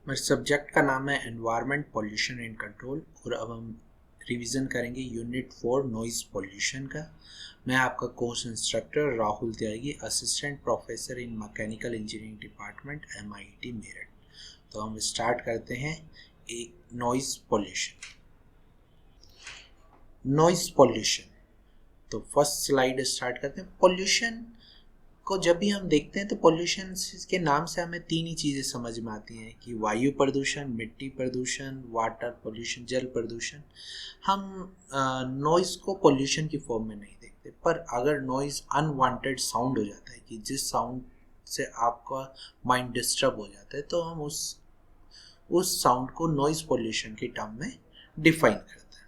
मेरे सब्जेक्ट का नाम है एनवायरनमेंट पॉल्यूशन एंड कंट्रोल और अब हम रिवीजन करेंगे यूनिट 4 नॉइज़ पॉल्यूशन का। मैं आपका course instructor Rahul Tyagi, assistant professor in mechanical engineering department MIT Meerut. तो हम स्टार्ट करते हैं नॉइज़ पॉल्यूशन। नॉइज़ पॉल्यूशन, तो फर्स्ट स्लाइड स्टार्ट करते हैं। पॉल्यूशन को जब भी हम देखते हैं तो पॉल्यूशन के नाम से हमें तीन ही चीज़ें समझ में आती हैं कि वायु प्रदूषण, मिट्टी प्रदूषण, वाटर पॉल्यूशन, जल प्रदूषण। हम नॉइज़ को पॉल्यूशन की फॉर्म में नहीं देखते, पर अगर नॉइज़ अनवांटेड साउंड हो जाता है कि जिस साउंड से आपका माइंड डिस्टर्ब हो जाता है, तो हम उस साउंड को नॉइज़ पॉल्यूशन के टर्म में डिफाइन करते हैं।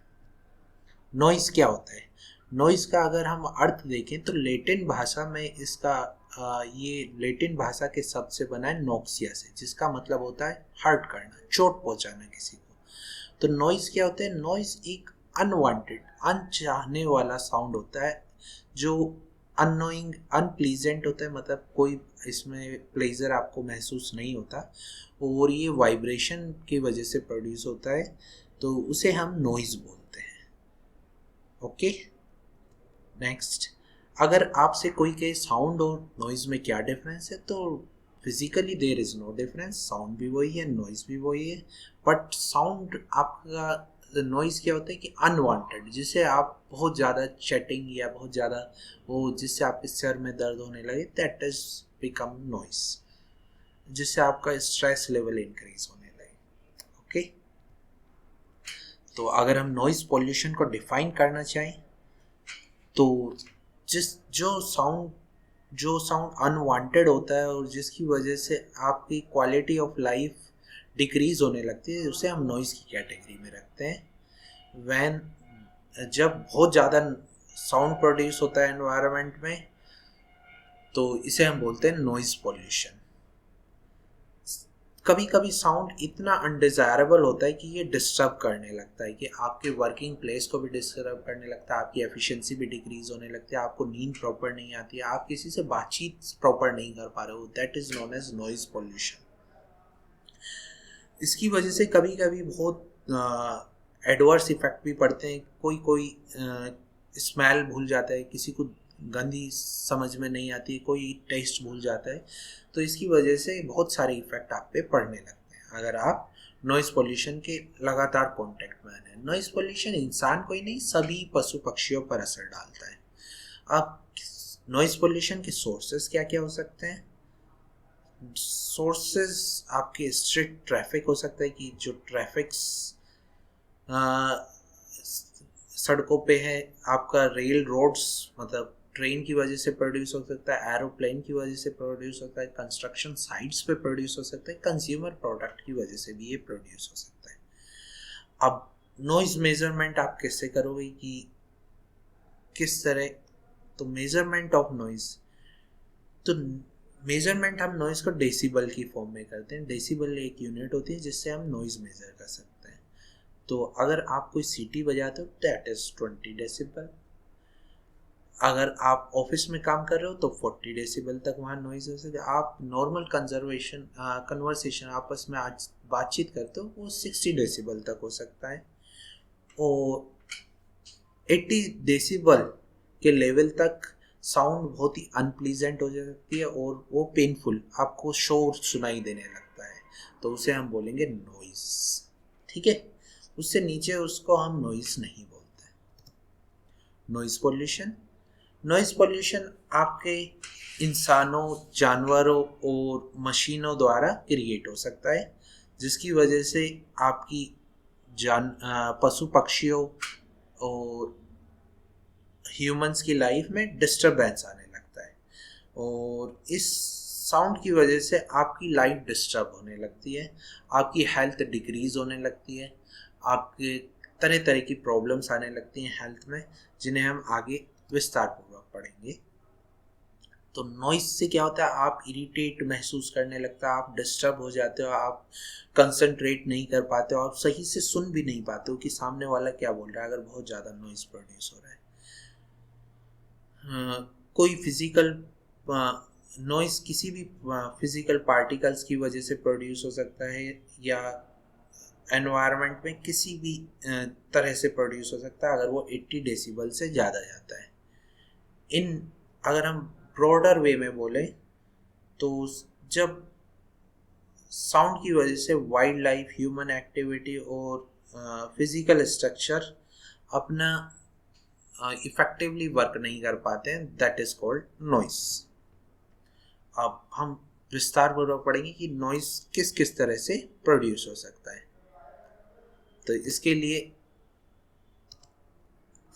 नॉइज़ क्या होता है? नॉइज़ का अगर हम अर्थ देखें तो लैटिन भाषा में इसका ये लैटिन भाषा के शब्द से बना है नॉक्सिया से, जिसका मतलब होता है हर्ट करना, चोट पहुंचाना किसी को। तो नॉइज़ क्या होता है? नॉइज़ एक अनवांटेड, अनचाहने वाला साउंड होता है जो अननोइंग, अनप्लीजेंट होता है, मतलब कोई इसमें प्लेजर आपको महसूस नहीं होता और ये वाइब्रेशन की वजह से प्रोड्यूस होता है, तो उसे हम नॉइज़ बोलते हैं। ओके, नेक्स्ट, अगर आपसे कोई कहे साउंड और नॉइज़ में क्या डिफरेंस है, तो physically there is no difference. Sound भी वही है, नॉइज़ भी वही है, बट साउंड आपका नॉइज़ क्या होता है कि अनवांटेड, जिसे आप बहुत ज़्यादा चैटिंग या बहुत ज़्यादा वो जिससे आपके सिर में दर्द होने लगे, दैट इज बिकम नॉइज़, जिससे आपका स्ट्रेस लेवल इंक्रीज होने लगे। ओके, तो अगर हम नॉइज़ पॉल्यूशन को डिफाइन करना चाहें तो जिस जो साउंड अनवांटेड होता है और जिसकी वजह से आपकी क्वालिटी ऑफ लाइफ डिक्रीज होने लगती है, उसे हम नॉइज़ की कैटेगरी में रखते हैं। वैन जब बहुत ज़्यादा साउंड प्रोड्यूस होता है एनवायरनमेंट में, तो इसे हम बोलते हैं नॉइज़ पॉल्यूशन। कभी कभी साउंड इतना अनडिजायरेबल होता है कि ये डिस्टर्ब करने लगता है, कि आपके वर्किंग प्लेस को भी डिस्टर्ब करने लगता है, आपकी एफिशिएंसी भी डिक्रीज होने लगती है, आपको नींद प्रॉपर नहीं आती है, आप किसी से बातचीत प्रॉपर नहीं कर पा रहे हो। That is known as noise pollution. इसकी वजह से कभी कभी बहुत एडवर्स इफेक्ट भी पड़ते हैं। कोई कोई स्मेल भूल जाता है, किसी को गंदी समझ में नहीं आती है, कोई टेस्ट भूल जाता है, तो इसकी वजह से बहुत सारे इफेक्ट आप पे पड़ने लगते हैं अगर आप नॉइज़ पोल्यूशन के लगातार कांटेक्ट में आए। नॉइज़ पोल्यूशन इंसान को ही नहीं, सभी पशु पक्षियों पर असर डालता है। अब नॉइज़ पोल्यूशन के सोर्सेस क्या क्या हो सकते हैं? सोर्सेस आपके स्ट्रीट ट्रैफिक हो सकता है, कि जो ट्रैफिक सड़कों पे है, आपका रेल रोड्स, मतलब ट्रेन की वजह से प्रोड्यूस हो सकता है, एरोप्लेन की वजह से प्रोड्यूस होता है, कंस्ट्रक्शन साइट्स पे प्रोड्यूस हो सकता है, कंज्यूमर प्रोडक्ट की वजह से भी ये प्रोड्यूस हो सकता है। अब नॉइज मेजरमेंट आप कैसे करोगे, कि किस तरह? तो मेजरमेंट ऑफ नॉइज, तो मेजरमेंट हम नॉइज को डेसिबल की फॉर्म में करते हैं। डेसिबल एक यूनिट होती है जिससे हम नॉइज मेजर कर सकते हैं। तो अगर आप कोई सीटी बजाते हो, दैट इज 20 डेसिबल। अगर आप ऑफिस में काम कर रहे हो तो 40 डेसिबल तक वहाँ नॉइज हो सकता है। आप नॉर्मल कन्वर्सेशन आपस में आज बातचीत करते हो, वो 60 डेसिबल तक हो सकता है। और 80 डेसिबल के लेवल तक साउंड बहुत ही अनप्लीजेंट हो जाती है और वो पेनफुल, आपको शोर सुनाई देने लगता है, तो उसे हम बोलेंगे नॉइज। ठीक है, उससे नीचे उसको हम नॉइज नहीं बोलते। नॉइज पोल्यूशन, नॉइज पोल्यूशन आपके इंसानों, जानवरों और मशीनों द्वारा क्रिएट हो सकता है, जिसकी वजह से आपकी पशु पक्षियों और ह्यूमंस की लाइफ में डिस्टरबेंस आने लगता है, और इस साउंड की वजह से आपकी लाइफ डिस्टर्ब होने लगती है, आपकी हेल्थ डिक्रीज होने लगती है, आपके तरह तरह की प्रॉब्लम्स आने लगती हैं हेल्थ में, जिन्हें हम आगे विस्तार पूर्वक पढ़ेंगे। तो नॉइस से क्या होता है, आप इरिटेट महसूस करने लगता है, आप डिस्टर्ब हो जाते हो, आप कंसंट्रेट नहीं कर पाते हो, आप सही से सुन भी नहीं पाते हो कि सामने वाला क्या बोल रहा है, अगर बहुत ज़्यादा नॉइस प्रोड्यूस हो रहा है। कोई फिजिकल नॉइस किसी भी फिजिकल पार्टिकल्स की वजह से प्रोड्यूस हो सकता है या एनवायरनमेंट में किसी भी तरह से प्रोड्यूस हो सकता है अगर वो 80 डेसिबल से ज़्यादा जाता है। इन अगर हम ब्रॉडर वे में बोले तो जब साउंड की वजह से वाइल्ड लाइफ, ह्यूमन एक्टिविटी और फिजिकल स्ट्रक्चर अपना इफेक्टिवली वर्क नहीं कर पाते हैं, दैट इज कॉल्ड नॉइस। अब हम विस्तार पूर्वक पढ़ेंगे कि नॉइस किस किस तरह से प्रोड्यूस हो सकता है। तो इसके लिए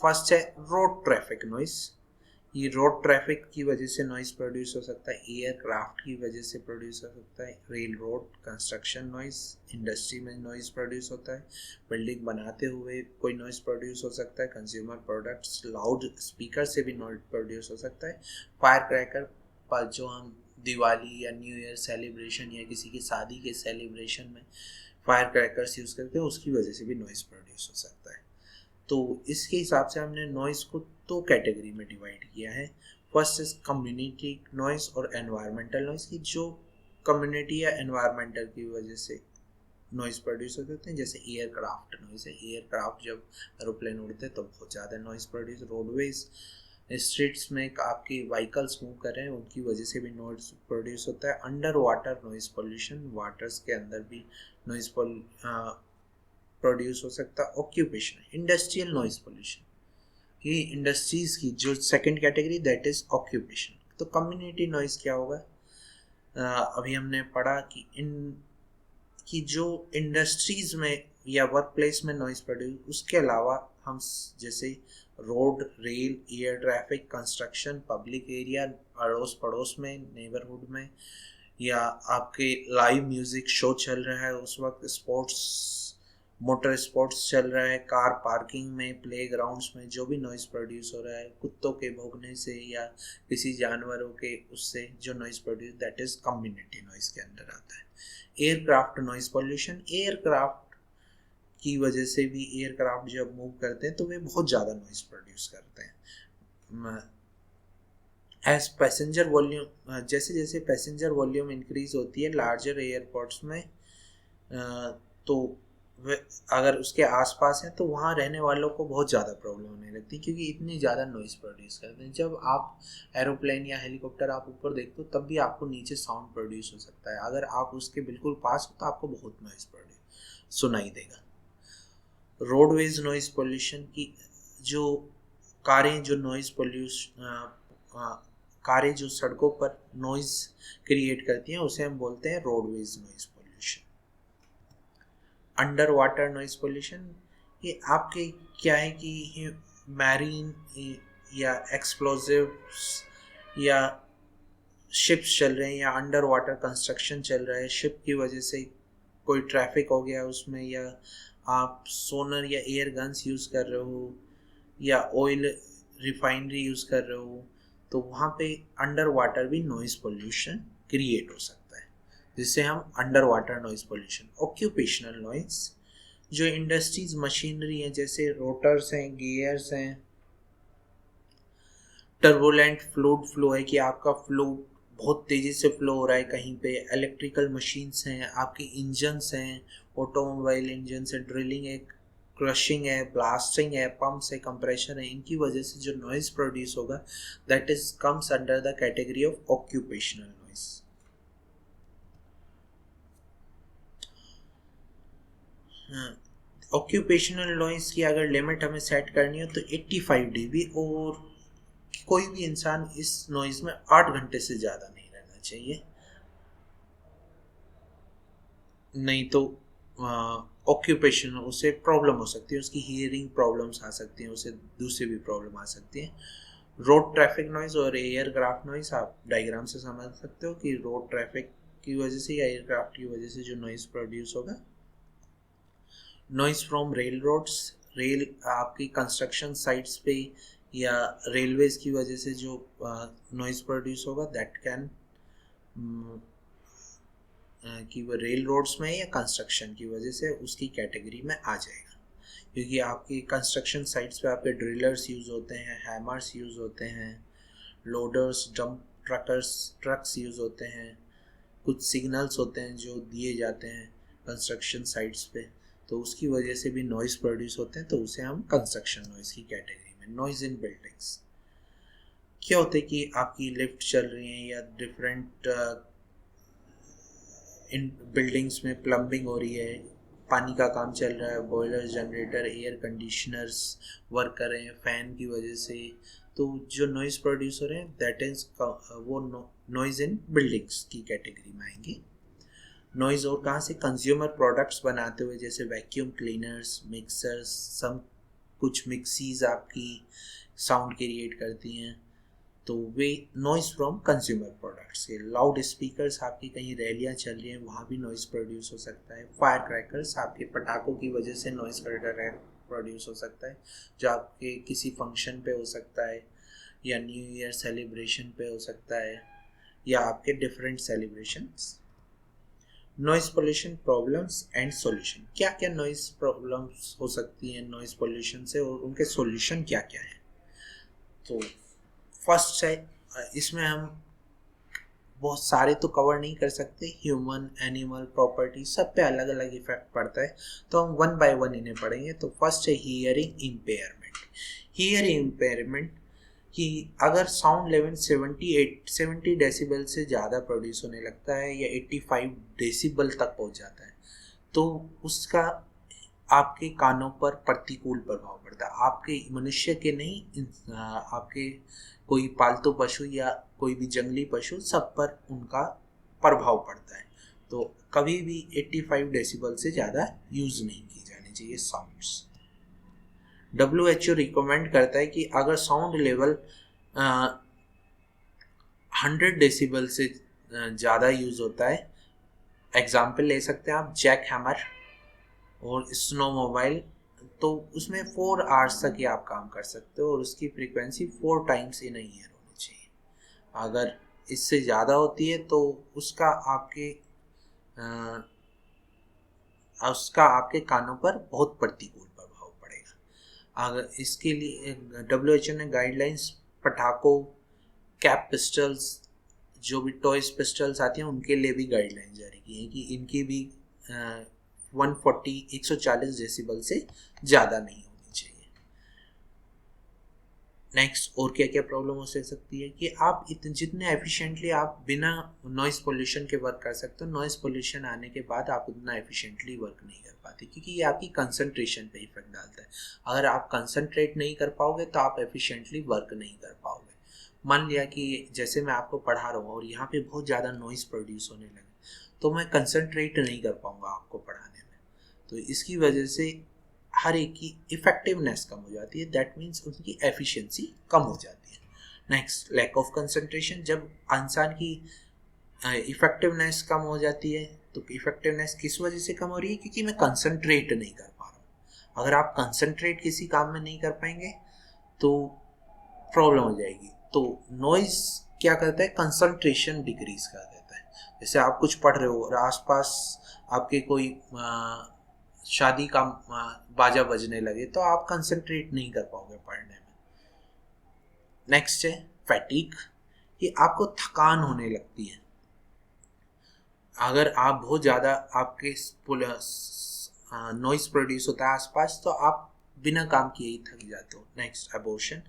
फर्स्ट है रोड ट्रैफिक नॉइस। ये रोड ट्रैफिक की वजह से नॉइस प्रोड्यूस हो सकता है, एयरक्राफ्ट की वजह से प्रोड्यूस हो सकता है, rail road construction noise, industry में नॉइस प्रोड्यूस होता है, बिल्डिंग बनाते हुए कोई नॉइस प्रोड्यूस हो सकता है, कंज्यूमर प्रोडक्ट्स, लाउड स्पीकर से भी नॉइस प्रोड्यूस हो सकता है, फायर क्रैकर पर जो हम दिवाली या न्यू ईयर सेलिब्रेशन या किसी की शादी के सेलिब्रेशन में फायर क्रैकर्स यूज़ करते हैं उसकी वजह से भी नॉइस प्रोड्यूस हो सकता है। तो इसके हिसाब से हमने नॉइस को दो कैटेगरी में डिवाइड किया है। फर्स्ट इज कम्युनिटी नॉइस और एनवायरमेंटल नॉइस, की जो कम्युनिटी या एनवायरमेंटल की वजह से नॉइस प्रोड्यूस होते हैं। जैसे एयरक्राफ्ट नॉइस है, एयरक्राफ्ट जब एरोप्लेन उड़ते हैं तो बहुत ज़्यादा नॉइस प्रोड्यूस, रोडवेज स्ट्रीट्स में आपकी व्हीकल्स मूव कर रहे हैं उनकी वजह से भी नॉइस प्रोड्यूस होता है। Under water noise pollution, waters के अंदर भी नॉइस प्रोड्यूस हो सकता है। ऑक्यूपेशन इंडस्ट्रियल नॉइस पोल्यूशन, ये इंडस्ट्रीज की जो second category, that is occupation. तो कम्युनिटी नॉइस क्या होगा? अभी हमने पढ़ा कि कि जो इंडस्ट्रीज में या वर्क प्लेस में नॉइस प्रोड्यूस, उसके अलावा हम जैसे road, rail, air traffic, construction, public area, अड़ोस पड़ोस में, नेबरहुड में, या आपके लाइव म्यूजिक शो चल रहा है उस वक्त, स्पोर्ट्स, मोटर स्पोर्ट्स चल रहा है, कार पार्किंग में, प्ले ग्राउंड्स में जो भी नॉइस प्रोड्यूस हो रहा है, कुत्तों के भौंकने से या किसी जानवरों के उससे जो noise produce, that is community noise के अंदर आता है। एयरक्राफ्ट नॉइस पोल्यूशन, एयरक्राफ्ट की वजह से भी एयरक्राफ्ट जब मूव करते हैं तो वे बहुत ज़्यादा नॉइस प्रोड्यूस करते हैं। एज पैसेंजर वॉल्यूम, जैसे जैसे पैसेंजर वॉल्यूम इंक्रीज होती है लार्जर एयरपोर्ट्स में, तो अगर उसके आसपास हैं तो वहाँ रहने वालों को बहुत ज़्यादा प्रॉब्लम होने लगती है क्योंकि इतनी ज़्यादा नॉइस प्रोड्यूस करते हैं। जब आप एरोप्लेन या हेलीकॉप्टर आप ऊपर देखते हो तब भी आपको नीचे साउंड प्रोड्यूस हो सकता है, अगर आप उसके बिल्कुल पास हो तो आपको बहुत नॉइस प्रोड्यूस सुनाई देगा। रोडवेज नॉइस पोल्यूशन की जो कारें जो नॉइस कारें जो सड़कों पर नॉइस क्रिएट करती हैं उसे हम बोलते हैं roadways noise pollution. Under water noise pollution, ये आपके क्या है कि मैरीन या एक्सप्लोजिव्स या शिप्स चल रहे हैं या अंडर वाटर कंस्ट्रक्शन चल रहा है, शिप की वजह से कोई ट्रैफिक हो गया उसमें, या आप सोनर या एयर गन्स यूज़ कर रहे हो या ऑयल रिफाइनरी यूज़ कर रहे हो, तो वहाँ पे अंडर वाटर भी नॉइस पोल्यूशन क्रिएट हो सकता है, जिससे हम under water noise pollution. Occupational noise, जो इंडस्ट्रीज मशीनरी हैं जैसे रोटर्स हैं, गियर्स हैं, टर्बुलेंट फ्लूइड फ्लो है कि आपका फ्लो बहुत तेज़ी से फ्लो हो रहा है कहीं पे, इलेक्ट्रिकल मशीन्स हैं, आपके इंजन्स हैं, ऑटोमोबाइल इंजन से, ड्रिलिंग है, क्रशिंग है, ब्लास्टिंग है, पंप्स है, कंप्रेशर है, इनकी वजह से जो नॉइस प्रोड्यूस होगा that is comes under the category of occupational noise. Occupational noise की अगर लिमिट हमें सेट करनी हो तो 85 dB, और कोई भी इंसान इस नॉइज में 8 घंटे से ज़्यादा नहीं रहना चाहिए, नहीं तो ऑक्यूपेशन उसे प्रॉब्लम हो सकती है, उसकी हियरिंग प्रॉब्लम्स आ सकती हैं, उसे दूसरी भी प्रॉब्लम आ सकती है। रोड ट्रैफिक नॉइज और एयरक्राफ्ट नॉइज आप डायग्राम से समझ सकते हो कि रोड ट्रैफिक की वजह से या एयरक्राफ्ट की वजह से जो नॉइज प्रोड्यूस होगा। Noise from railroads, rail आपकी कंस्ट्रक्शन साइट्स पे या रेलवेज की वजह से जो नॉइज प्रोड्यूस होगा दैट कैन कि वो रेल रोड्स में या कंस्ट्रक्शन की वजह से उसकी कैटेगरी में आ जाएगा, क्योंकि आपकी कंस्ट्रक्शन साइट्स पे आपके ड्रिलर्स यूज़ होते हैं, हैमर्स यूज़ होते हैं, लोडर्स, डंप ट्रक्स यूज़ होते हैं, कुछ सिग्नल्स होते हैं जो दिए जाते हैं कंस्ट्रक्शन साइट्स पे, तो उसकी वजह से भी नॉइज़ प्रोड्यूस होते हैं, तो उसे हम कंस्ट्रक्शन नॉइज़ की कैटेगरी में। नॉइज़ इन बिल्डिंग्स क्या होता है कि आपकी लिफ्ट चल रही है या डिफरेंट इन बिल्डिंग्स में प्लम्बिंग हो रही है, पानी का काम चल रहा है, boiler, generator, air conditioners work कर रहे हैं फैन की वजह से, तो जो नॉइज़ प्रोड्यूस हो रहे हैं दैट इज वो नॉइज़ इन बिल्डिंग्स की कैटेगरी में आएंगे। नॉइज़ और कहाँ से, कंज्यूमर प्रोडक्ट्स बनाते हुए, जैसे वैक्यूम क्लीनर्स, मिक्सर्स, सम कुछ मिक्सीज आपकी साउंड क्रिएट करती हैं, तो वे नॉइज़ फ्रॉम कंज्यूमर प्रोडक्ट्स के। लाउड स्पीकर्स, आपकी कहीं रैलियाँ चल रही हैं वहाँ भी नॉइज़ प्रोड्यूस हो सकता है। फायर क्रैकर्स, आपके पटाखों की वजह से नॉइज़ प्रोड्यूस हो सकता है, जो आपके किसी फंक्शन पे हो सकता है, या न्यू ईयर सेलिब्रेशन पे हो सकता है, या आपके different celebrations. Noise pollution problems and solution, क्या क्या नॉइज़ प्रॉब्लम्स हो सकती हैं नॉइज़ पोल्यूशन से और उनके सॉल्यूशन क्या क्या है। तो फर्स्ट है, इसमें हम बहुत सारे तो कवर नहीं कर सकते, ह्यूमन, एनिमल, प्रॉपर्टी, सब पे अलग अलग इफेक्ट पड़ता है, तो हम वन बाय वन इन्हें पढ़ेंगे। तो फर्स्ट है हियरिंग इम्पेयरमेंट। हियरिंग इम्पेयरमेंट कि अगर साउंड लेवल 70 डेसिबल से ज़्यादा प्रोड्यूस होने लगता है या 85 डेसिबल तक पहुंच जाता है, तो उसका आपके कानों पर प्रतिकूल प्रभाव पड़ता है। आपके मनुष्य के नहीं, आपके कोई पालतू पशु या कोई भी जंगली पशु, सब पर उनका प्रभाव पड़ता है। तो कभी भी 85 डेसिबल से ज़्यादा यूज़ नहीं की जानी चाहिए साउंड्स। WHO रिकमेंड करता है कि अगर साउंड लेवल 100 डेसिबल से ज़्यादा यूज़ होता है, एग्जाम्पल ले सकते हैं आप जैक हैमर और स्नो मोबाइल, तो उसमें 4 आवर्स तक ही आप काम कर सकते हो और उसकी frequency 4 times in a year होनी चाहिए। अगर इससे ज़्यादा होती है तो उसका आपके कानों पर बहुत प्रतिकूल प्रभाव पड़ेगा। अगर इसके लिए WHO ने गाइडलाइंस पटाखों, कैप पिस्टल्स, जो भी टॉयज पिस्टल्स आती हैं उनके लिए भी गाइडलाइन जारी की है कि इनकी भी 140 डेसिबल से ज़्यादा नहीं होनी चाहिए। नेक्स्ट, और क्या क्या प्रॉब्लम हो सकती है कि आप जितने एफिशिएंटली आप बिना नॉइज़ पोल्यूशन के वर्क कर सकते हो, नॉइज़ पोल्यूशन आने के बाद आप उतना एफिशिएंटली वर्क नहीं कर पाते, क्योंकि ये आपकी कंसंट्रेशन पे इफेक्ट डालता है। अगर आप कंसंट्रेट नहीं कर पाओगे तो आप एफिशिएंटली वर्क नहीं कर पाओगे। मान लिया कि जैसे मैं आपको पढ़ा रहा हूँ और यहाँ पे बहुत ज़्यादा नॉइज़ प्रोड्यूस होने लगे, तो मैं कंसंट्रेट नहीं कर पाऊँगा आपको पढ़ाने में, तो इसकी वजह से हर एक की इफेक्टिवनेस कम हो जाती है, दैट मीन्स उनकी एफिशिएंसी कम हो जाती है। नेक्स्ट, लैक ऑफ कंसंट्रेशन, जब इंसान की इफेक्टिवनेस कम हो जाती है, तो इफेक्टिवनेस किस वजह से कम हो रही है, क्योंकि मैं कंसंट्रेट नहीं कर पा रहा हूँ। अगर आप कंसंट्रेट किसी काम में नहीं कर पाएंगे तो प्रॉब्लम हो जाएगी। तो नॉइज़ क्या करता है, कंसंट्रेशन डिक्रीज कर देता है। जैसे आप कुछ पढ़ रहे हो और आसपास आपके कोई शादी का बाजा बजने लगे, तो आप कंसंट्रेट नहीं कर पाओगे पढ़ने में। नेक्स्ट है फैटीग, कि आपको थकान होने लगती है। अगर आप बहुत ज़्यादा आपके नॉइज़ प्रोड्यूस होता है आसपास, तो आप बिना काम किए ही थक जाते हो। नेक्स्ट, अबॉर्शन,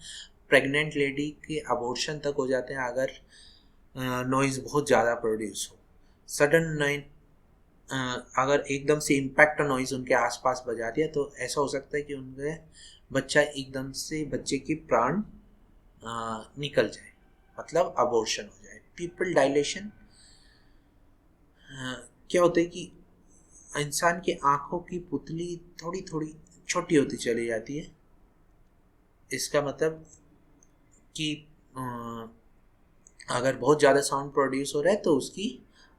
प्रेग्नेंट लेडी के अबॉर्शन तक हो जाते हैं अगर नॉइज़ बहुत ज़्यादा प्रोड्यूस हो। सडन अगर एकदम से इम्पैक्ट नॉइज़ उनके आसपास बजा दिया, तो ऐसा हो सकता है कि उनके बच्चे की प्राण निकल जाए, मतलब अबॉर्शन हो जाए। पीपल डायलेशन, क्या होता है कि इंसान की आंखों की पुतली थोड़ी थोड़ी छोटी होती चली जाती है। इसका मतलब कि अगर बहुत ज़्यादा साउंड प्रोड्यूस हो रहा है तो उसकी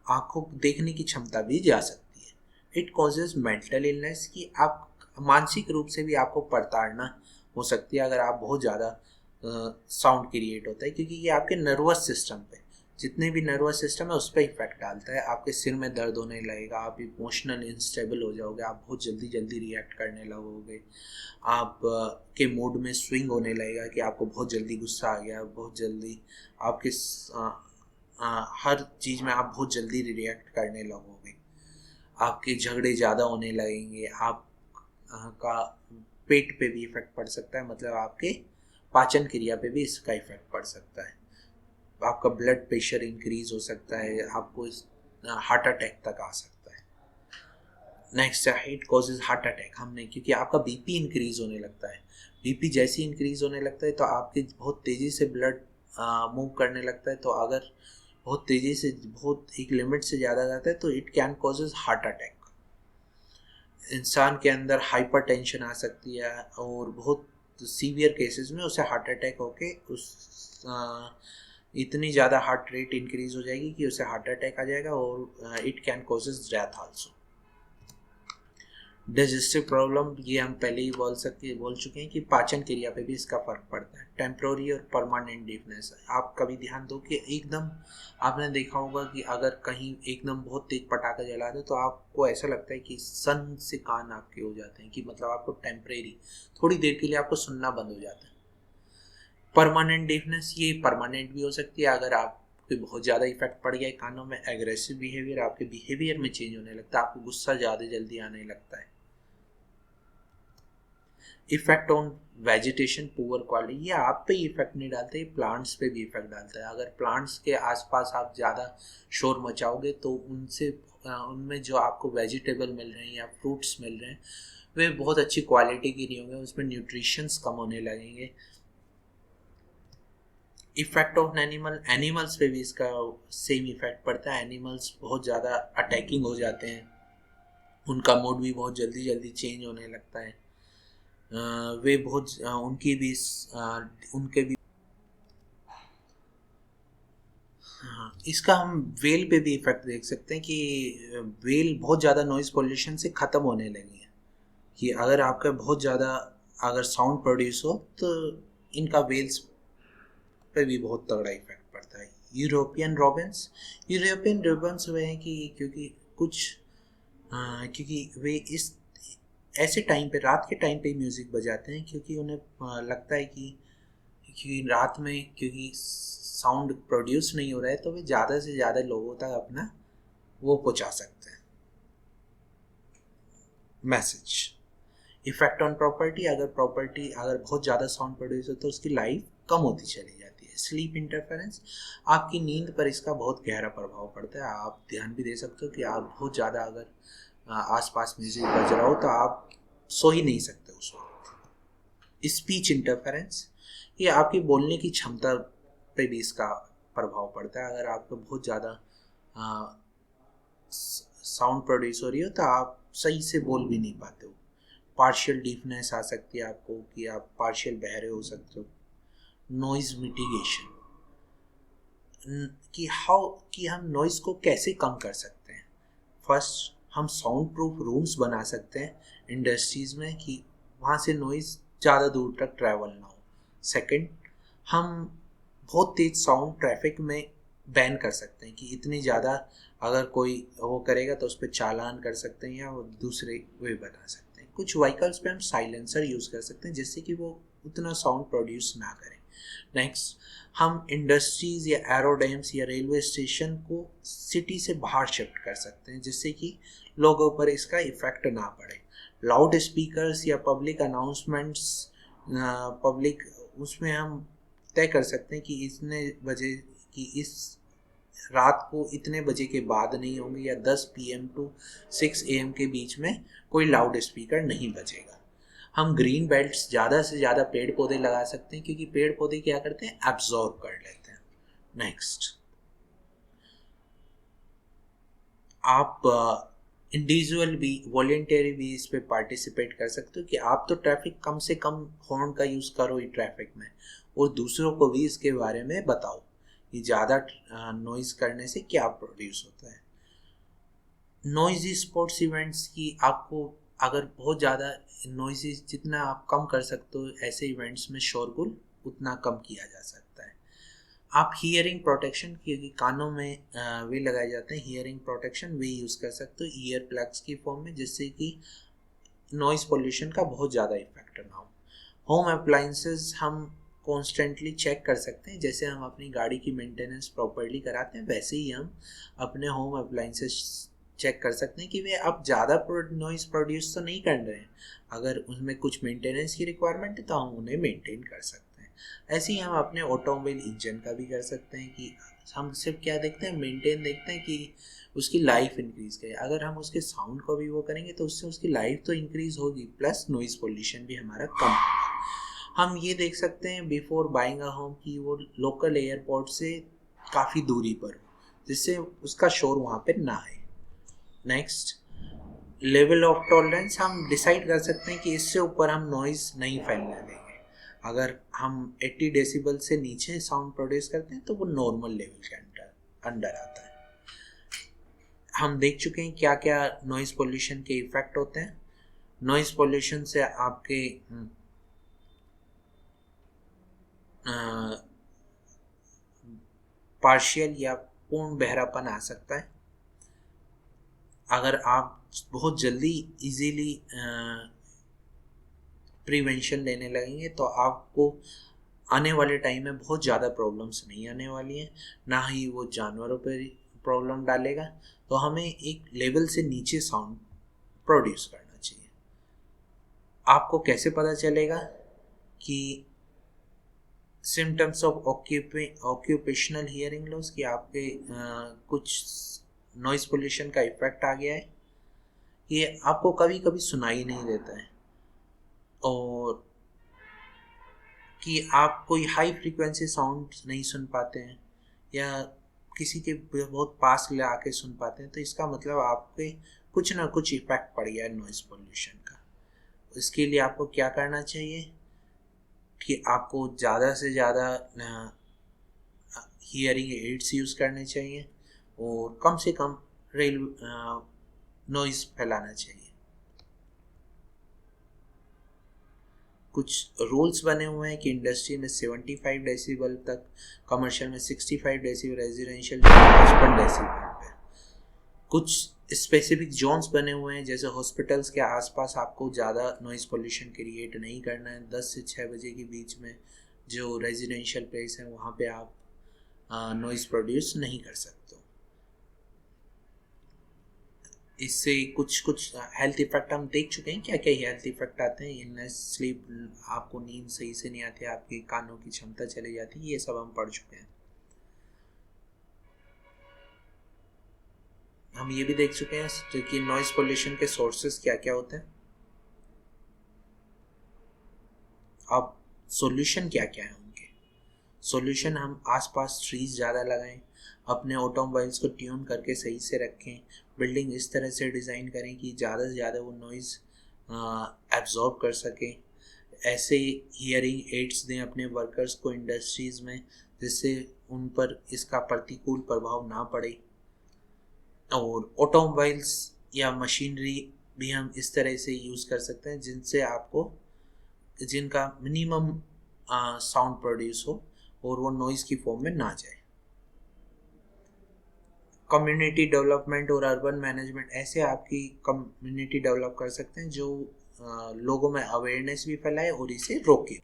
आंखों देखने की क्षमता भी जा सकती है। इट कॉजेज मेंटल इलनेस, कि आप मानसिक रूप से भी आपको प्रताड़ना हो सकती है अगर आप बहुत ज़्यादा साउंड क्रिएट होता है, क्योंकि ये आपके नर्वस सिस्टम पे, जितने भी नर्वस सिस्टम है उस पर इफेक्ट डालता है। आपके सिर में दर्द होने लगेगा, आप इमोशनल इंस्टेबल हो जाओगे, आप बहुत जल्दी जल्दी रिएक्ट करने लगोगे, आप के मूड में स्विंग होने लगेगा कि आपको बहुत जल्दी गुस्सा आ गया, बहुत जल्दी आपके हर चीज़ में आप बहुत जल्दी रिएक्ट करने लगोगे, आपके झगड़े ज़्यादा होने लगेंगे, आप का पेट पे भी इफेक्ट पड़ सकता है, मतलब आपके पाचन क्रिया पे भी इसका इफेक्ट पड़ सकता है, आपका ब्लड प्रेशर इंक्रीज हो सकता है, आपको हार्ट अटैक तक आ सकता है। नेक्स्ट है इट कॉजेज हार्ट अटैक। हमने क्योंकि आपका बीपी इंक्रीज होने लगता है, बीपी जैसे ही इंक्रीज होने लगता है तो आपके बहुत तेज़ी से ब्लड मूव करने लगता है, तो अगर बहुत तेज़ी से बहुत एक लिमिट से ज़्यादा जाता है तो it can causes heart attack. इंसान के अंदर हाइपर टेंशन आ सकती है और बहुत सीवियर केसेस में उसे हार्ट अटैक होके उस इतनी ज़्यादा हार्ट रेट इंक्रीज हो जाएगी कि उसे हार्ट अटैक आ जाएगा और it can causes death also. Digestive problem, ये हम पहले ही बोल चुके हैं कि पाचन क्रिया पे भी इसका फर्क पड़ता है। टेम्प्रोरी और परमानेंट डिफनेस, आप कभी ध्यान दो कि एकदम आपने देखा होगा कि अगर कहीं एकदम बहुत तेज पटाखा जला दो तो आपको ऐसा लगता है कि सन से कान आपके हो जाते हैं, कि मतलब आपको टेम्परेरी थोड़ी देर के लिए आपको सुनना बंद हो जाता है। परमानेंट डिफनेस, ये परमानेंट भी हो सकती है, अगर आप बहुत ज़्यादा इफेक्ट पड़ गया है कानों में, एग्रेसिव बिहेवियर, आपके बिहेवियर में चेंज होने लगता है, आपको गुस्सा ज़्यादा जल्दी आने लगता है। Effect on vegetation poor quality, ये आप पे ही इफेक्ट नहीं डालते, ये प्लांट्स पे भी इफेक्ट डालता है। अगर प्लांट्स के आसपास आप ज़्यादा शोर मचाओगे तो उनसे उनमें जो आपको वेजिटेबल मिल रहे हैं या फ्रूट्स मिल रहे हैं वे बहुत अच्छी क्वालिटी के नहीं होंगे, उसमें न्यूट्रिशंस कम होने लगेंगे। इफेक्ट ऑन एनिमल्स पे भी इसका सेम इफेक्ट पड़ता है। एनिमल्स बहुत ज़्यादा अटैकिंग हो जाते हैं, उनका मूड भी बहुत जल्दी जल्दी चेंज होने लगता है, वे बहुत उनकी भी उनके भी। हाँ, इसका हम वेल पे भी इफेक्ट देख सकते हैं कि वेल बहुत ज़्यादा नॉइज़ पोल्यूशन से ख़त्म होने लगी है, कि अगर आपका बहुत ज़्यादा अगर साउंड प्रोड्यूस हो तो इनका वेल्स पे भी बहुत तगड़ा इफेक्ट पड़ता है। यूरोपियन रॉबिन्स हुए हैं कि क्योंकि क्योंकि वे इस ऐसे टाइम पे रात के टाइम पे म्यूज़िक बजाते हैं, क्योंकि उन्हें लगता है कि रात में क्योंकि साउंड प्रोड्यूस नहीं हो रहा है तो वे ज़्यादा से ज़्यादा लोगों तक अपना वो पहुंचा सकते हैं मैसेज। इफेक्ट ऑन प्रॉपर्टी, अगर बहुत ज़्यादा साउंड प्रोड्यूस हो तो उसकी लाइफ कम होती चली जाती है। स्लीप इंटरफेरेंस, आपकी नींद पर इसका बहुत गहरा प्रभाव पड़ता है। आप ध्यान भी दे सकते हो कि आप बहुत ज़्यादा अगर आसपास म्यूजिक बज रहा हो तो आप सो ही नहीं सकते उस वक्त। स्पीच इंटरफेरेंस, ये आपकी बोलने की क्षमता पे भी इसका प्रभाव पड़ता है। अगर आपको बहुत ज़्यादा साउंड प्रोड्यूस हो रही हो तो आप सही से बोल भी नहीं पाते हो। पार्शियल डीफनेस आ सकती है आपको, कि आप पार्शियल बहरे हो सकते हो। नॉइज मिटिगेशन, कि हम नॉइज़ को कैसे कम कर सकते हैं। फर्स्ट, हम साउंड प्रूफ रूम्स बना सकते हैं इंडस्ट्रीज़ में, कि वहाँ से नॉइज़ ज़्यादा दूर तक ट्रैवल ना हो। सेकंड, हम बहुत तेज साउंड ट्रैफिक में बैन कर सकते हैं, कि इतनी ज़्यादा अगर कोई वो करेगा तो उस पर चालान कर सकते हैं या वो दूसरे वे बना सकते हैं। कुछ व्हीकल्स पे हम साइलेंसर यूज़ कर सकते हैं जिससे कि वो उतना साउंड प्रोड्यूस ना करें। नेक्स्ट, हम इंडस्ट्रीज़ या एरोडैम्स या रेलवे स्टेशन को सिटी से बाहर शिफ्ट कर सकते हैं जिससे कि लोगों पर इसका इफ़ेक्ट ना पड़े। लाउड स्पीकर्स या पब्लिक अनाउंसमेंट्स, पब्लिक उसमें हम तय कर सकते हैं कि इतने बजे कि इस रात को इतने बजे के बाद नहीं होंगे, या 10 PM टू 6 AM के बीच में कोई लाउड स्पीकर नहीं बजेगा। हम ग्रीन बेल्ट्स, ज़्यादा से ज़्यादा पेड़ पौधे लगा सकते हैं, क्योंकि पेड़ पौधे क्या करते हैं, एब्जॉर्ब कर लेते हैं। नेक्स्ट, आप इंडिविजुअल भी वॉलेंटरी भी इस पे पार्टिसिपेट कर सकते हो, कि आप तो ट्रैफिक कम से कम हॉर्न का यूज़ करो ही ट्रैफिक में, और दूसरों को भी इसके बारे में बताओ कि ज़्यादा नॉइज़ करने से क्या प्रोड्यूस होता है। नॉइजी स्पोर्ट्स इवेंट्स की, आपको अगर बहुत ज़्यादा नॉइजी जितना आप कम कर सकते हो ऐसे इवेंट्स में शोरगुल उतना कम किया जा सकता है। आप हियरिंग प्रोटेक्शन, क्योंकि कानों में वे लगाए जाते हैं, हियरिंग प्रोटेक्शन वे यूज़ कर सकते हो ईयर प्लग्स की फॉर्म में, जिससे कि नॉइज़ पोल्यूशन का बहुत ज़्यादा इफेक्ट ना हो। होम अप्लाइंसेस, हम कॉन्स्टेंटली चेक कर सकते हैं। जैसे हम अपनी गाड़ी की मेंटेनेंस प्रॉपरली कराते हैं, वैसे ही हम अपने होम अप्लाइंसेस चेक कर सकते हैं कि वे अब ज़्यादा नॉइज़ प्रोड्यूस तो नहीं कर रहे हैं। अगर उसमें कुछ मेंटेनेंस की रिक्वायरमेंट है तो हम उन्हें मेंटेन कर सकते हैं। ऐसे ही हम अपने ऑटोमोबाइल इंजन का भी कर सकते हैं कि हम सिर्फ क्या देखते हैं, मेंटेन देखते हैं कि उसकी लाइफ इंक्रीज़ करे। अगर हम उसके साउंड को भी वो करेंगे तो उससे उसकी लाइफ तो इंक्रीज़ होगी, प्लस नॉइज़ पोल्यूशन भी हमारा कम होगा। हम ये देख सकते हैं बिफोर बाइंग अ होम कि वो लोकल एयरपोर्ट से काफ़ी दूरी पर हो, जिससे उसका शोर वहाँ पे ना आए। नेक्स्ट, लेवल ऑफ टॉलरेंस हम डिसाइड कर सकते हैं कि इससे ऊपर हम नॉइज़ नहीं फैलने देंगे। अगर हम 80 डेसिबल से नीचे साउंड प्रोड्यूस करते हैं तो वो नॉर्मल लेवल के अंडर आता है। हम देख चुके हैं क्या क्या नॉइज़ पोल्यूशन के इफ़ेक्ट होते हैं। नॉइज़ पोल्यूशन से आपके पार्शियल या पूर्ण बहरापन आ सकता है। अगर आप बहुत जल्दी इजीली प्रिवेंशन लेने लगेंगे तो आपको आने वाले टाइम में बहुत ज़्यादा प्रॉब्लम्स नहीं आने वाली हैं, ना ही वो जानवरों पर प्रॉब्लम डालेगा। तो हमें एक लेवल से नीचे साउंड प्रोड्यूस करना चाहिए। आपको कैसे पता चलेगा कि symptoms of occupational hearing loss कि आपके कुछ नॉइज़ पोल्यूशन का इफेक्ट आ गया है? ये आपको कभी कभी सुनाई नहीं देता है, और कि आप कोई हाई फ्रीक्वेंसी साउंड नहीं सुन पाते हैं या किसी के बहुत पास ले आके सुन पाते हैं, तो इसका मतलब आपके कुछ ना कुछ इफेक्ट पड़ गया है नॉइज़ पोल्यूशन का। इसके लिए आपको क्या करना चाहिए कि आपको ज़्यादा से ज़्यादा हियरिंग एड्स यूज़ करने चाहिए और कम से कम नॉइज़ फैलाना चाहिए। कुछ रूल्स बने हुए हैं कि इंडस्ट्री में 75 डेसिबल तक, कमर्शियल में 65 डेसिबल, रेजिडेंशियल 55 डेसिबल पे। कुछ स्पेसिफिक जोन्स बने हुए हैं, जैसे हॉस्पिटल्स के आसपास आपको ज़्यादा नॉइज़ पोल्यूशन क्रिएट नहीं करना है। 10 से 6 बजे के बीच में जो रेजिडेंशियल प्लेस है वहाँ पे आप नॉइज़ प्रोड्यूस नहीं कर सकते। इससे कुछ हेल्थ इफेक्ट हम देख चुके हैं, क्या क्या हेल्थ इफेक्ट आते हैं। इलनेस, स्लीप, आपको नींद सही से नहीं आती, आपके कानों की क्षमता चली जाती है, ये सब हम पढ़ चुके हैं। हम ये भी देख चुके हैं कि नॉइज़ पोल्यूशन के सोर्सेस क्या क्या होते हैं। अब सॉल्यूशन क्या क्या है उनके। सॉल्यूशन, हम आसपास ट्रीज ज़्यादा लगाएं, अपने ऑटोमोबाइल्स को ट्यून करके सही से रखें, बिल्डिंग इस तरह से डिज़ाइन करें कि ज़्यादा से ज़्यादा वो नॉइज़ एब्जॉर्ब कर सकें। ऐसे हियरिंग एड्स दें अपने वर्कर्स को इंडस्ट्रीज़ में, जिससे उन पर इसका प्रतिकूल प्रभाव ना पड़े। और ऑटोमोबाइल्स या मशीनरी भी हम इस तरह से यूज़ कर सकते हैं जिनसे आपको जिनका मिनिमम साउंड प्रोड्यूस हो और वो नॉइज़ की फॉर्म में ना जाए। कम्युनिटी डेवलपमेंट और अर्बन मैनेजमेंट, ऐसे आपकी कम्युनिटी डेवलप कर सकते हैं जो लोगों में अवेयरनेस भी फैलाए और इसे रोके।